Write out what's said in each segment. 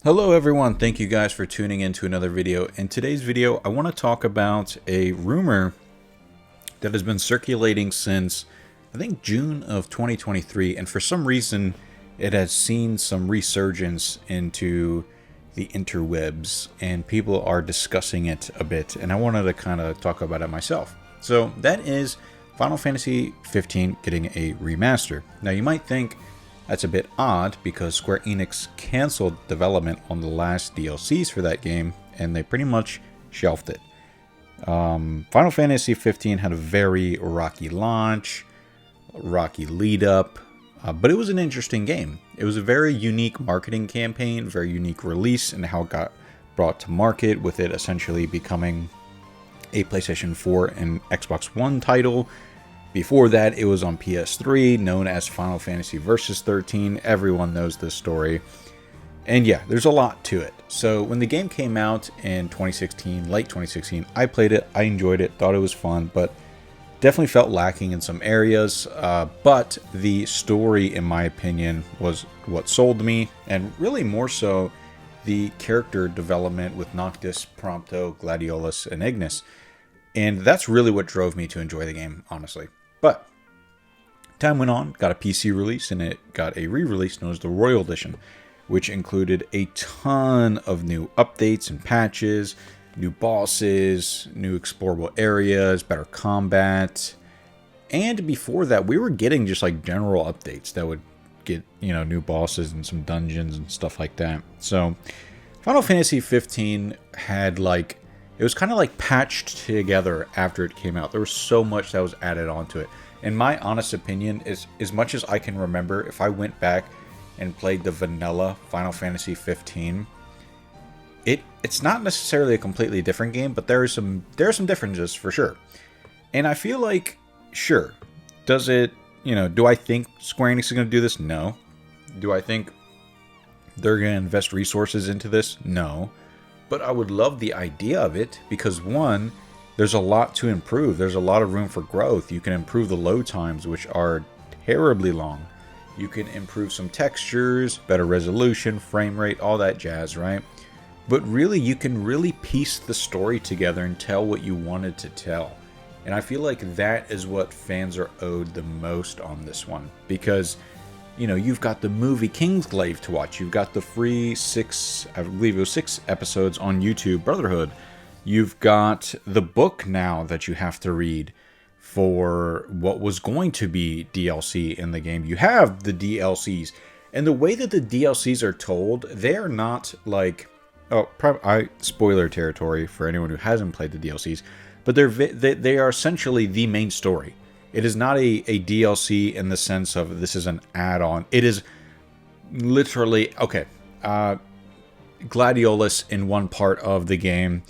Hello everyone, thank you guys for tuning in to another video. In today's video, I want to talk about a rumor that has been circulating since, I think, June of 2023, and for some reason, it has seen some resurgence into the interwebs, and people are discussing it a bit, and I wanted to kind of talk about it myself. So that is Final Fantasy 15 getting a remaster. Now you might think, that's a bit odd because Square Enix canceled development on the last DLCs for that game, and they pretty much shelved it. Final Fantasy 15 had a very rocky launch, rocky lead up, but it was an interesting game. It was a very unique marketing campaign, very unique release, and how it got brought to market, with it essentially becoming a PlayStation 4 and Xbox One title. Before that, it was on PS3, known as Final Fantasy Versus 13. Everyone knows this story. And yeah, there's a lot to it. So when the game came out in 2016, late 2016, I played it, I enjoyed it, thought it was fun, but definitely felt lacking in some areas. But the story, in my opinion, was what sold me, and really more so the character development with Noctis, Prompto, Gladiolus, and Ignis. And that's really what drove me to enjoy the game, honestly. But time went on, got a PC release, and it got a re-release known as the Royal Edition, which included a ton of new updates and patches, new bosses, new explorable areas, better combat. And before that, we were getting just like general updates that would get, new bosses and some dungeons and stuff like that. So Final Fantasy 15 had it was kind of like patched together after it came out. There was so much that was added onto it. In my honest opinion, is as much as I can remember, if I went back and played the vanilla Final Fantasy 15, it's not necessarily a completely different game, but there are some differences for sure. And I feel like, sure, does it, do I think Square Enix is going to do this? No. Do I think they're going to invest resources into this? No. But I would love the idea of it because, one, there's a lot to improve. There's a lot of room for growth. You can improve the load times, which are terribly long. You can improve some textures, better resolution, frame rate, all that jazz, right? But really, you can really piece the story together and tell what you wanted to tell. And I feel like that is what fans are owed the most on this one. Because you've got the movie Kingsglaive to watch. You've got the free six episodes on YouTube, Brotherhood. You've got the book now that you have to read for what was going to be DLC in the game. You have the DLCs. And the way that the DLCs are told, they're not like... spoiler territory for anyone who hasn't played the DLCs. But they are essentially the main story. It is not a DLC in the sense of this is an add-on. It is literally, Gladiolus in one part of the game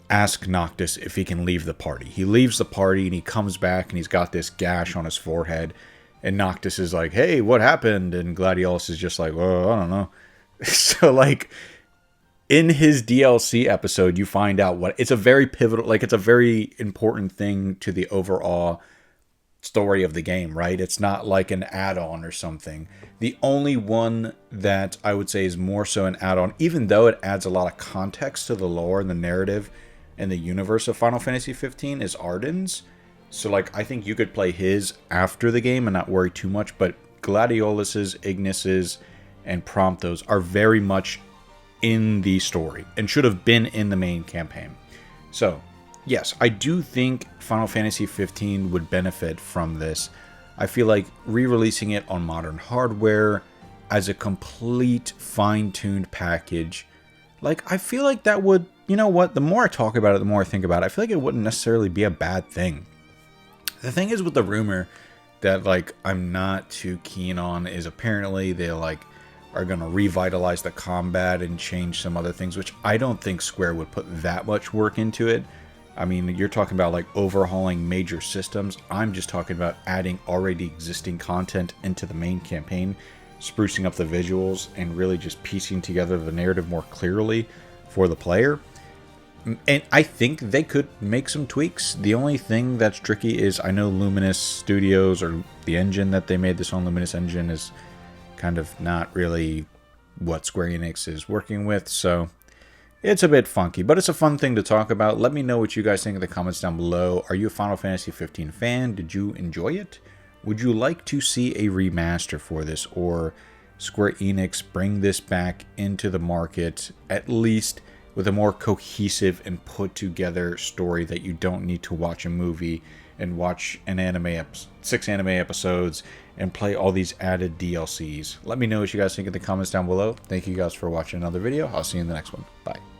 asks Noctis if he can leave the party. He leaves the party and he comes back and he's got this gash on his forehead. And Noctis is like, hey, what happened? And Gladiolus is just like, well, I don't know. So in his DLC episode, you find out it's a very pivotal, it's a very important thing to the overall story of the game, right? It's not like an add-on or something. The only one that I would say is more so an add-on, even though it adds a lot of context to the lore and the narrative and the universe of Final Fantasy 15, is Arden's. So I think you could play his after the game and not worry too much, but Gladiolus's, Ignis's, and Prompto's are very much in the story and should have been in the main campaign. So yes, I do think Final Fantasy 15 would benefit from this. I feel like re-releasing it on modern hardware as a complete fine-tuned package, I feel like that would, the more I talk about it, the more I think about it, I feel like it wouldn't necessarily be a bad thing. The thing is with the rumor that, I'm not too keen on is apparently they, are going to revitalize the combat and change some other things, which I don't think Square would put that much work into it. I mean, you're talking about overhauling major systems. I'm just talking about adding already existing content into the main campaign, sprucing up the visuals, and really just piecing together the narrative more clearly for the player. And I think they could make some tweaks. The only thing that's tricky is I know Luminous Studios, or the engine that they made this on, Luminous Engine, is kind of not really what Square Enix is working with, so it's a bit funky, but it's a fun thing to talk about. Let me know what you guys think in the comments down below. Are you a Final Fantasy 15 fan? Did you enjoy it? Would you like to see a remaster for this, or Square Enix bring this back into the market, at least with a more cohesive and put together story that you don't need to watch a movie and watch an anime 6 anime episodes and play all these added DLCs? Let me know what you guys think in the comments down below. Thank you guys for watching another video. I'll see you in the next one. Bye.